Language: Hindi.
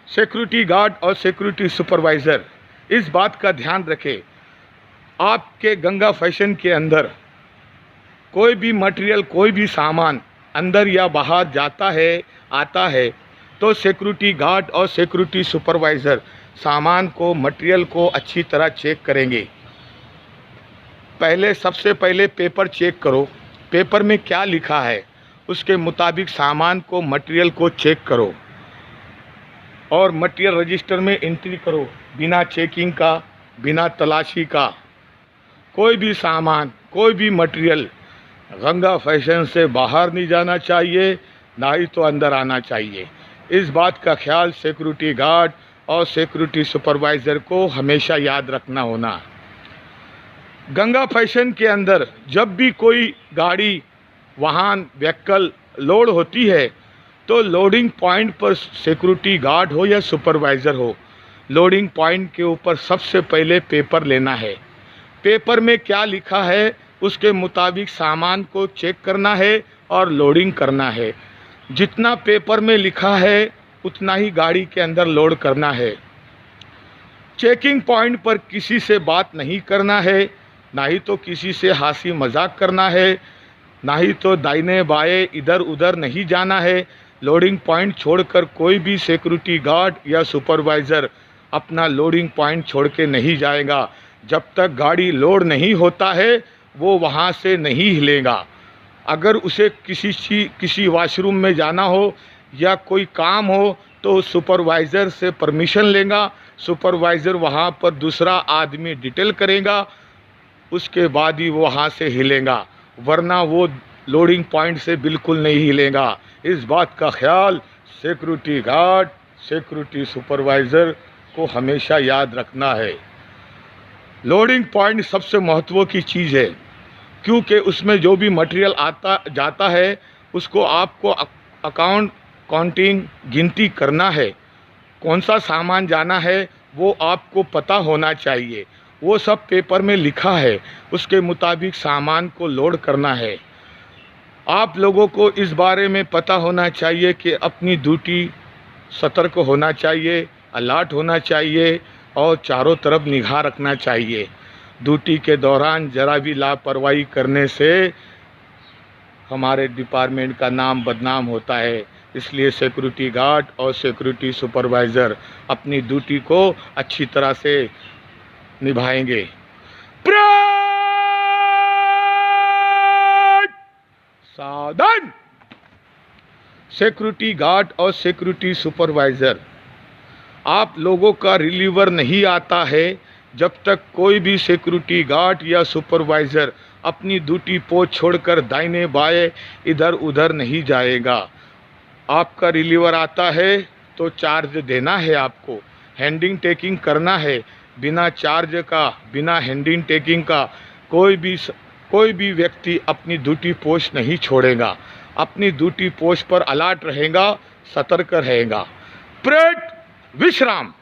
सिक्योरिटी गार्ड और सिक्योरिटी सुपरवाइज़र इस बात का ध्यान रखें, आपके गंगा फैशन के अंदर कोई भी मटेरियल, कोई भी सामान अंदर या बाहर जाता है, आता है, तो सिक्योरिटी गार्ड और सिक्योरिटी सुपरवाइज़र सामान को, मटेरियल को अच्छी तरह चेक करेंगे। सबसे पहले पेपर चेक करो, पेपर में क्या लिखा है उसके मुताबिक सामान को, मटेरियल को चेक करो और मटेरियल रजिस्टर में एंट्री करो। बिना चेकिंग का, बिना तलाशी का कोई भी सामान, कोई भी मटेरियल गंगा फैशन से बाहर नहीं जाना चाहिए, ना ही तो अंदर आना चाहिए। इस बात का ख्याल सिक्योरिटी गार्ड और सिक्योरिटी सुपरवाइज़र को हमेशा याद रखना होना। गंगा फैशन के अंदर जब भी कोई गाड़ी, वाहन, व्हीकल लोड होती है तो लोडिंग पॉइंट पर सिक्योरिटी गार्ड हो या सुपरवाइज़र हो, लोडिंग पॉइंट के ऊपर सबसे पहले पेपर लेना है। पेपर में क्या लिखा है उसके मुताबिक सामान को चेक करना है और लोडिंग करना है। जितना पेपर में लिखा है उतना ही गाड़ी के अंदर लोड करना है। चेकिंग पॉइंट पर किसी से बात नहीं करना है, ना ही तो किसी से हंसी मजाक करना है, ना ही तो दाहिने बाएं इधर उधर नहीं जाना है। लोडिंग पॉइंट छोड़कर कोई भी सिक्योरिटी गार्ड या सुपरवाइज़र अपना लोडिंग पॉइंट छोड़ के नहीं जाएगा। जब तक गाड़ी लोड नहीं होता है वो वहाँ से नहीं हिलेगा। अगर उसे किसी वॉशरूम में जाना हो या कोई काम हो तो सुपरवाइज़र से परमिशन लेगा। सुपरवाइज़र वहाँ पर दूसरा आदमी डिटेल करेगा, उसके बाद ही वो वहाँ से हिलेगा, वरना वो लोडिंग पॉइंट से बिल्कुल नहीं हिलेगा। इस बात का ख्याल सिक्योरिटी गार्ड, सिक्योरिटी सुपरवाइज़र को हमेशा याद रखना है। लोडिंग पॉइंट सबसे महत्व की चीज़ है, क्योंकि उसमें जो भी मटेरियल आता जाता है उसको आपको काउंटिंग, गिनती करना है। कौन सा सामान जाना है वो आपको पता होना चाहिए। वो सब पेपर में लिखा है, उसके मुताबिक सामान को लोड करना है। आप लोगों को इस बारे में पता होना चाहिए कि अपनी ड्यूटी सतर्क होना चाहिए, अलर्ट होना चाहिए और चारों तरफ निगाह रखना चाहिए। ड्यूटी के दौरान ज़रा भी लापरवाही करने से हमारे डिपार्टमेंट का नाम बदनाम होता है। इसलिए सिक्योरिटी गार्ड और सिक्योरिटी सुपरवाइज़र अपनी ड्यूटी को अच्छी तरह से निभाएंगे। सावधान! सिक्योरिटी गार्ड और सिक्योरिटी सुपरवाइज़र, आप लोगों का रिलीवर नहीं आता है जब तक कोई भी सिक्योरिटी गार्ड या सुपरवाइज़र अपनी ड्यूटी पोस्ट छोड़कर दाहिने बाएं इधर उधर नहीं जाएगा। आपका रिलीवर आता है तो चार्ज देना है, आपको हैंडिंग टेकिंग करना है। बिना चार्ज का, बिना हैंडिंग टेकिंग का कोई भी व्यक्ति अपनी ड्यूटी पोस्ट नहीं छोड़ेगा। अपनी ड्यूटी पोस्ट पर अलर्ट रहेगा, सतर्क रहेगा। परेड विश्राम।